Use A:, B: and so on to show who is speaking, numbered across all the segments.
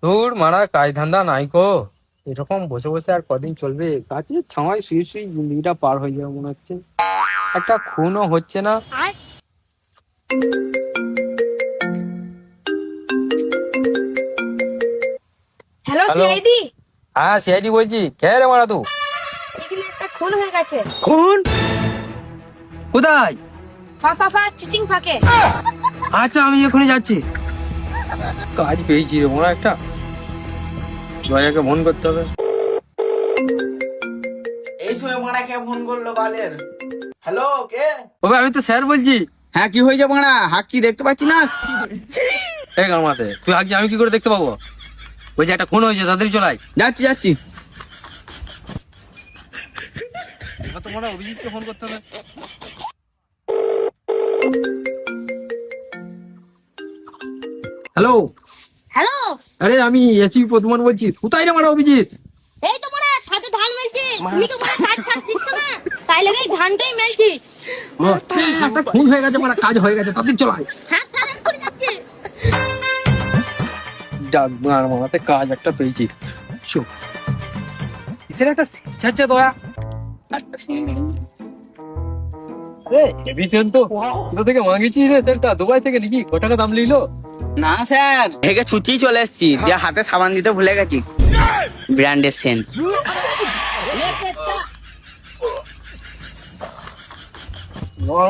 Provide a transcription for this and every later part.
A: ধুর মারা কাজ ধান্দা নাই কো। এরকম বসে বসে আর কদিন চলবে? গাছের ছাওয়ায় শুয়ে শুয়ে জিন্দগিটা পার হয়ে যাবে মনে হচ্ছে। একটা খুনও হচ্ছে না।
B: Hello
A: hello.
B: সিআইডি,
A: হ্যাঁ সিআইডি বলছি। কে রে মারা তুই?
B: এখানে একটা খুন হয়ে গেছে।
A: খুন? কোথায়?
B: ফা ফা ফা চিচিং ফাকে।
A: আচ্ছা আমি এখনই যাচ্ছি। কাজ পেয়েছি রে মোরা একটা। জয়াকে ফোন করতে হবে।
C: এই সময় মারা কে ফোন করলো বালের? হ্যালো, কে?
A: ওবে আমি তো স্যার বলছি।
C: হ্যাঁ, কি হয়েছে মারা? হাঁকছি, দেখতে পাচ্ছি না?
A: এই গামাতে তুই আগে আমি কি করে দেখতে পাবো? ওই যে একটা খুন হয়েছে, তাড়াতাড়ি চলাই।
C: যাচ্ছি যাচ্ছি।
A: এবার তো মনে হয় অভিজিৎকে ফোন করতে হবে। হ্যালো।
D: হ্যালো,
A: আরে আমি এসি প্রথমান বলছি। কোথায় রে মারা অভিজিৎ?
D: এই তো মনে হয় ছাদে ধান মেলছি। তুমি তো মনে হয় কাজ দিচ্ছ না, তাই লাগে ধানটাই মেলছি।
A: ও, একটা খুন হয়ে গেছে মারা, কাজ হয়ে গেছে, তাড়াতাড়ি চলাই।
D: হ্যাঁ স্যার, করে যাচ্ছি।
A: ডাকবার মারাতে কাজ একটা পেয়েছি। চুপ। কিসের একটা ছাড়ছে দয়া। আরে এবিসেন তো কোথা থেকে মাগিছি রে সেটা? দুবাই থেকে নাকি? কত টাকা দাম নিলো?
C: না স্যার, হেগে ছুটি চলে এসেছি, দিয়ে হাতে সাবান দিতে ভুলে গেছি, ব্র্যান্ডের সেন্ট।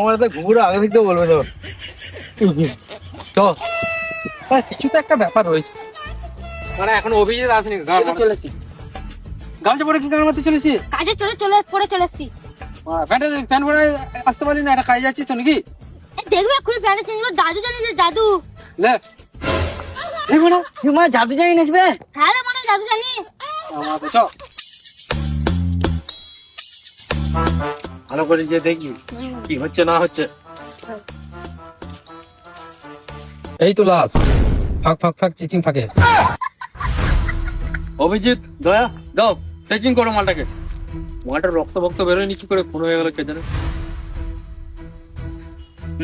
A: মারাতে ঘুরে আগে থেকে বলবে তো। চ। কিছু তো একটা ব্যাপার রয়েছে। মানে এখন অভিজিৎ আসেনি, গান চলেছি। গামছা পরে কি গান মারতে চলেছি?
D: কাজে পরে চলে এসছি।
A: ফ্যান পরে আসতে পারলি না? একটা কাজে যাচ্ছিস তো নাকি?
D: এই দেখবে খুব প্যান্ট চেঞ্জ করে জাদু জানি যে জাদু।
A: লে এই বড় তুই মা জাদু জানি নাচবে?
D: হ্যাঁ রে, মনে হয় জাদু জানি।
A: আমাদের চ ভালো করে যে দেখি কি হচ্ছে না হচ্ছে। এই তো লাশ। ফাঁক ফাঁক ফাঁক চিচিং ফাঁকে। অভিজিৎ, দয়া দাও, চেকিং করো মালটাকে। মালটার রক্ত ভক্ত বেরোয়নি কি করে? খুন হয়ে গেল কে জানে।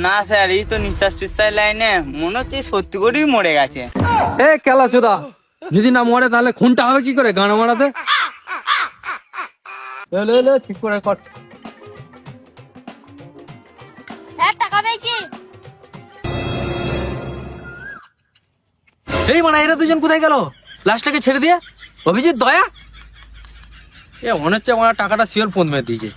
C: না স্যার, এই তো নিঃশ্বাস প্রশ্বাস লাইনে মনে হচ্ছে সত্যি করেই মরে গেছে।
A: এ কেলা সুদা, যদি না মরে তাহলে খুনটা হবে কি করে গান মারাতে? লে ঠিক করে কর।
D: স্যার টাকা পেয়েছি।
A: এই মানে এরা দুজন কোথায় গেল? লাশটাকে ছেড়ে দিয়ে অভিজিৎ, দয়া। এ মনে হচ্ছে আমার টাকাটা শিওর ফোন মেরে দিয়েছে।